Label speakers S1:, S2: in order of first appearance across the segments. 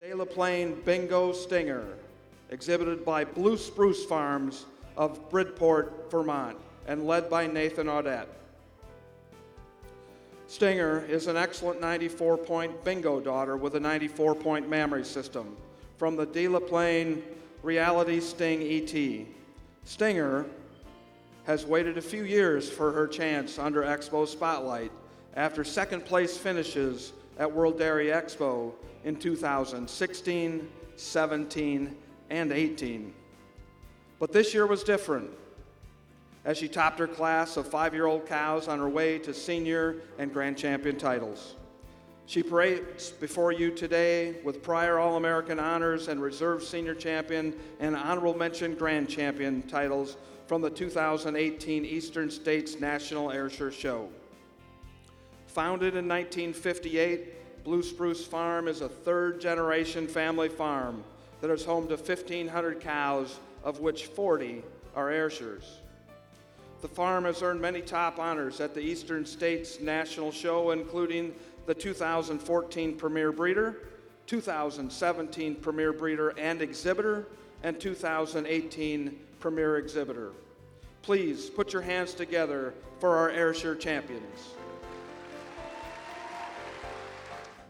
S1: DELILAH Bingo Stinger, exhibited by Blue Spruce Farms of Bridport, Vermont, and led by Nathan Audette. Stinger is an excellent 94-point bingo daughter with a 94-point memory system from the DELILAH Reality Sting ET. Stinger has waited a few years for her chance under Expo Spotlight after second place finishes at World Dairy Expo in 2016, 17, and 18. But this year was different, as she topped her class of 5-year-old cows on her way to senior and grand champion titles. She parades before you today with prior All-American honors and reserve senior champion and honorable mention grand champion titles from the 2018 Eastern States National Ayrshire Show. Founded in 1958, Blue Spruce Farm is a third-generation family farm that is home to 1,500 cows, of which 40 are Ayrshires. The farm has earned many top honors at the Eastern States National Show, including the 2014 Premier Breeder, 2017 Premier Breeder and Exhibitor, and 2018 Premier Exhibitor. Please put your hands together for our Ayrshire champions.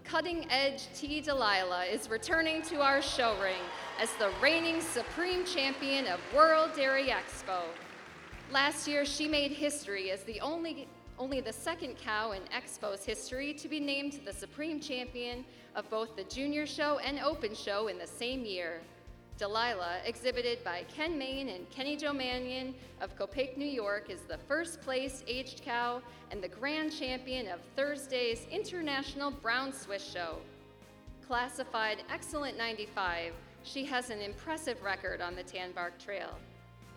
S2: Cutting Edge T. Delilah is returning to our show ring as the reigning supreme champion of World Dairy Expo. Last year, she made history as the only the second cow in Expo's history to be named the supreme champion of both the Junior Show and Open Show in the same year. Delilah, exhibited by Ken Main and Kenny Jo Mannion of Copake, New York, is the first place aged cow and the grand champion of Thursday's International Brown Swiss Show. Classified Excellent 95, she has an impressive record on the Tanbark Trail.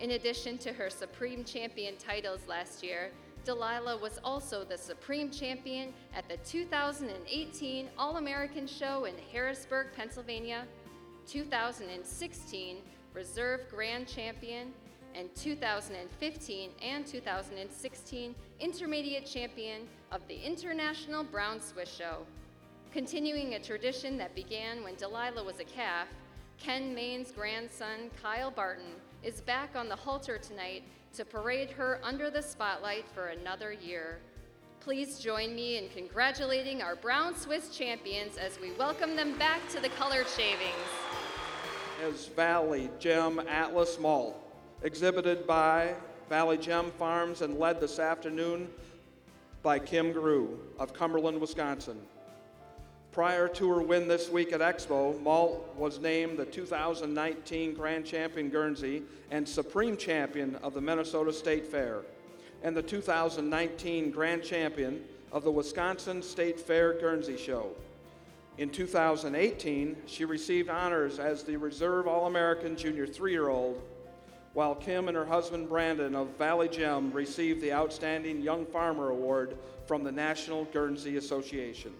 S2: In addition to her Supreme Champion titles last year, Delilah was also the Supreme Champion at the 2018 All-American Show in Harrisburg, Pennsylvania, 2016 Reserve Grand Champion, and 2015 and 2016 Intermediate Champion of the International Brown Swiss Show. Continuing a tradition that began when Delilah was a calf, Ken Main's grandson, Kyle Barton, is back on the halter tonight to parade her under the spotlight for another year. Please join me in congratulating our Brown Swiss champions as we welcome them back to the colored shavings.
S1: Is Valley Gem Atlas Malt, exhibited by Valley Gem Farms and led this afternoon by Kim Grew of Cumberland, Wisconsin. Prior to her win this week at Expo, Malt was named the 2019 Grand Champion Guernsey and Supreme Champion of the Minnesota State Fair, and the 2019 Grand Champion of the Wisconsin State Fair Guernsey Show. In 2018, she received honors as the Reserve All-American Junior 3-year-old, while Kim and her husband Brandon of Valley Gem received the Outstanding Young Farmer Award from the National Guernsey Association.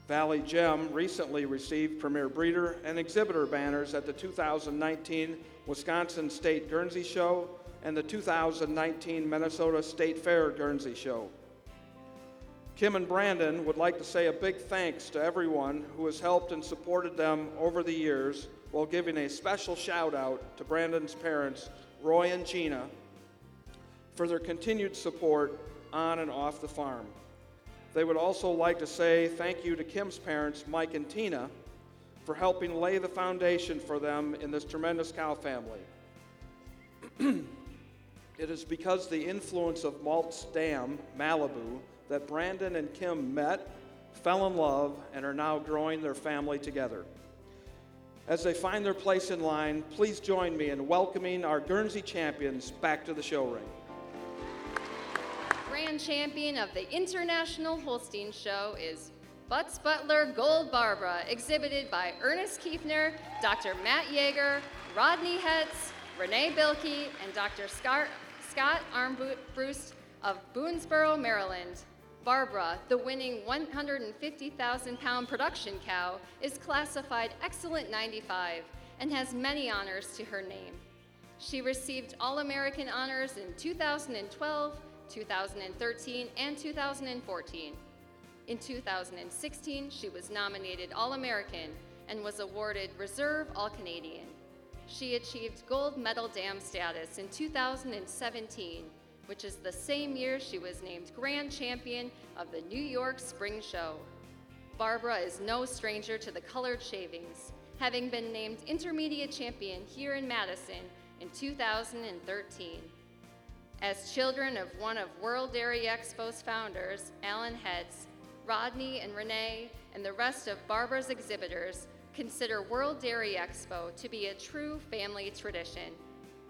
S1: Valley Gem recently received Premier Breeder and Exhibitor banners at the 2019 Wisconsin State Guernsey Show and the 2019 Minnesota State Fair Guernsey Show. Kim and Brandon would like to say a big thanks to everyone who has helped and supported them over the years, while giving a special shout out to Brandon's parents, Roy and Gina, for their continued support on and off the farm. They would also like to say thank you to Kim's parents, Mike and Tina, for helping lay the foundation for them in this tremendous cow family. It is because the influence of Malt's dam, Malibu, that Brandon and Kim met, fell in love, and are now growing their family together. As they find their place in line, please join me in welcoming our Guernsey champions back to the show ring.
S2: Grand champion of the International Holstein Show is BUTZ-BUTLER Gold Barbara, exhibited by Ernest Kiefner, Dr. Matt Yeager, Rodney Hetz, Renee Bilkey, and Dr. Scott Armbrust of Boonesboro, Maryland. Barbara, the winning 150,000-pound production cow, is classified Excellent 95 and has many honors to her name. She received All-American honors in 2012, 2013, and 2014. In 2016, she was nominated All-American and was awarded Reserve All-Canadian. She achieved gold medal dam status in 2017, which is the same year she was named Grand Champion of the New York Spring Show. Barbara is no stranger to the colored shavings, having been named Intermediate Champion here in Madison in 2013. As children of one of World Dairy Expo's founders, Alan Hetz, Rodney and Renee, and the rest of Barbara's exhibitors consider World Dairy Expo to be a true family tradition.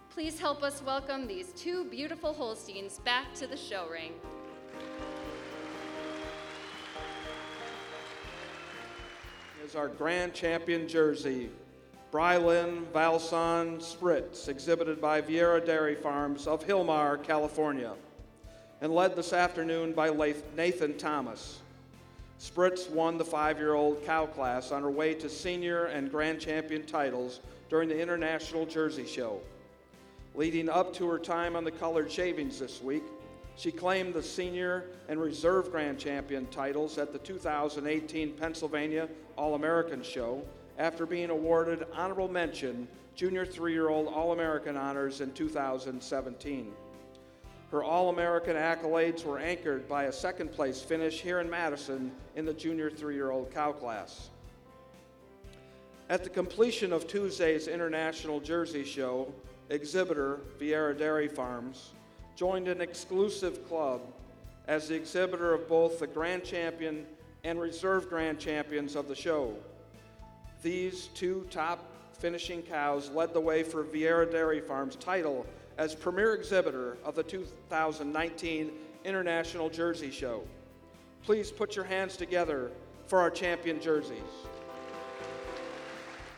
S2: Please help us welcome these two beautiful Holsteins back to the show ring.
S1: Is our Grand Champion jersey, BRI-LIN, VALSON, SPRITZ, exhibited by Vieira Dairy Farms of Hillmar, California, and led this afternoon by Nathan Thomas. Spritz won the 5-year-old cow class on her way to senior and grand champion titles during the International Jersey Show. Leading up to her time on the colored shavings this week, she claimed the senior and reserve grand champion titles at the 2018 Pennsylvania All-American Show after being awarded honorable mention junior 3-year-old All-American honors in 2017. Her All-American accolades were anchored by a second-place finish here in Madison in the junior 3-year-old cow class. At the completion of Tuesday's International Jersey Show, exhibitor Vieira Dairy Farms joined an exclusive club as the exhibitor of both the Grand Champion and Reserve Grand Champions of the show. These two top finishing cows led the way for Vieira Dairy Farms' title as premier exhibitor of the 2019 International Jersey Show. Please put your hands together for our champion jerseys.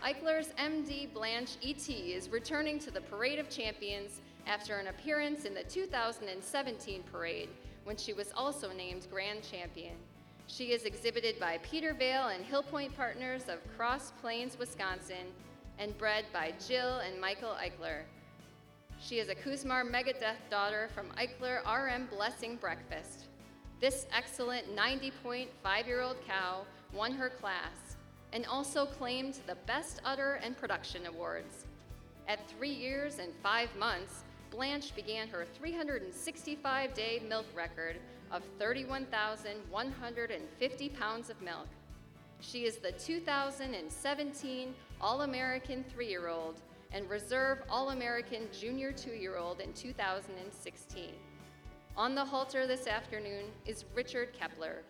S2: Eichler's MD Blanche ET is returning to the Parade of Champions after an appearance in the 2017 parade when she was also named Grand Champion. She is exhibited by Peter Vale and Hill Point Partners of Cross Plains, Wisconsin, and bred by Jill and Michael Eichler. She is a Kuzmar Megadeth daughter from Eichler RM Blessing Breakfast. This excellent 90-point 5-year-old cow won her class and also claimed the Best Udder and Production Awards. At 3 years and 5 months, Blanche began her 365-day milk record of 31,150 pounds of milk. She is the 2017 All-American 3-year-old and Reserve All-American Junior 2-year-old in 2016. On the halter this afternoon is Richard Kepler.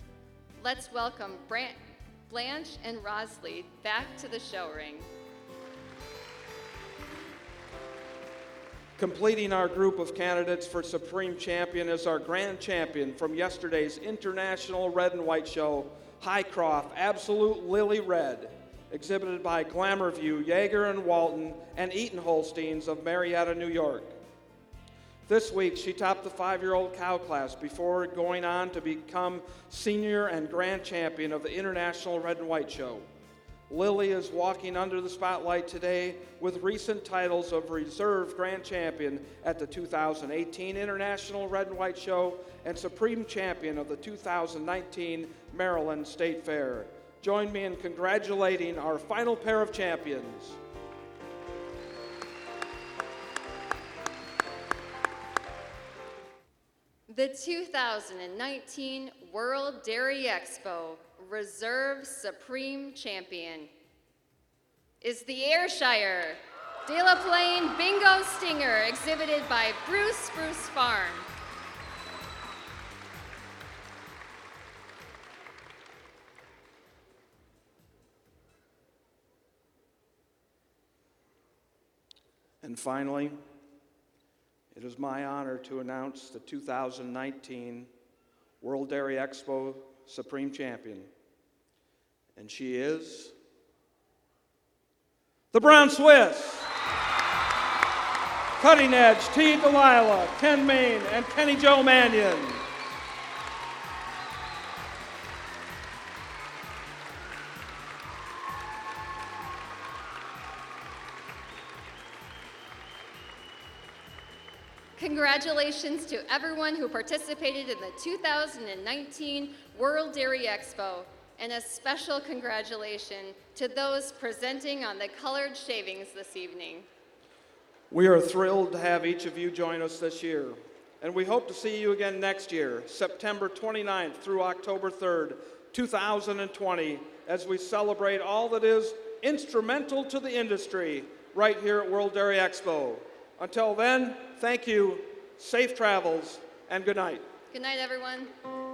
S2: Let's welcome Blanche and Rosley back to the show ring.
S1: Completing our group of candidates for Supreme Champion is our Grand Champion from yesterday's International Red and White Show, HIGHCROFT Absolute Lily Red, exhibited by Glamourview, Yeager and Walton, and Eaton Holsteins of Marietta, New York. This week, she topped the 5-year-old cow class before going on to become senior and grand champion of the International Red and White Show. Lily is walking under the spotlight today with recent titles of Reserve Grand Champion at the 2018 International Red and White Show and Supreme Champion of the 2019 Maryland State Fair. Join me in congratulating our final pair of champions.
S2: The 2019 World Dairy Expo Reserve Supreme Champion is the Ayrshire De La Plaine Bingo Stinger, exhibited by Bruce Spruce Farm.
S1: And finally, it is my honor to announce the 2019 World Dairy Expo Supreme Champion. And she is the Brown Swiss. Cutting Edge, T. Delilah, Ken Main, and Kenny Joe Mannion.
S2: Congratulations to everyone who participated in the 2019 World Dairy Expo. And a special congratulations to those presenting on the colored shavings this evening.
S1: We are thrilled to have each of you join us this year, and we hope to see you again next year, September 29th through October 3rd, 2020, as we celebrate all that is instrumental to the industry right here at World Dairy Expo. Until then, thank you, safe travels, and good night.
S2: Good night, everyone.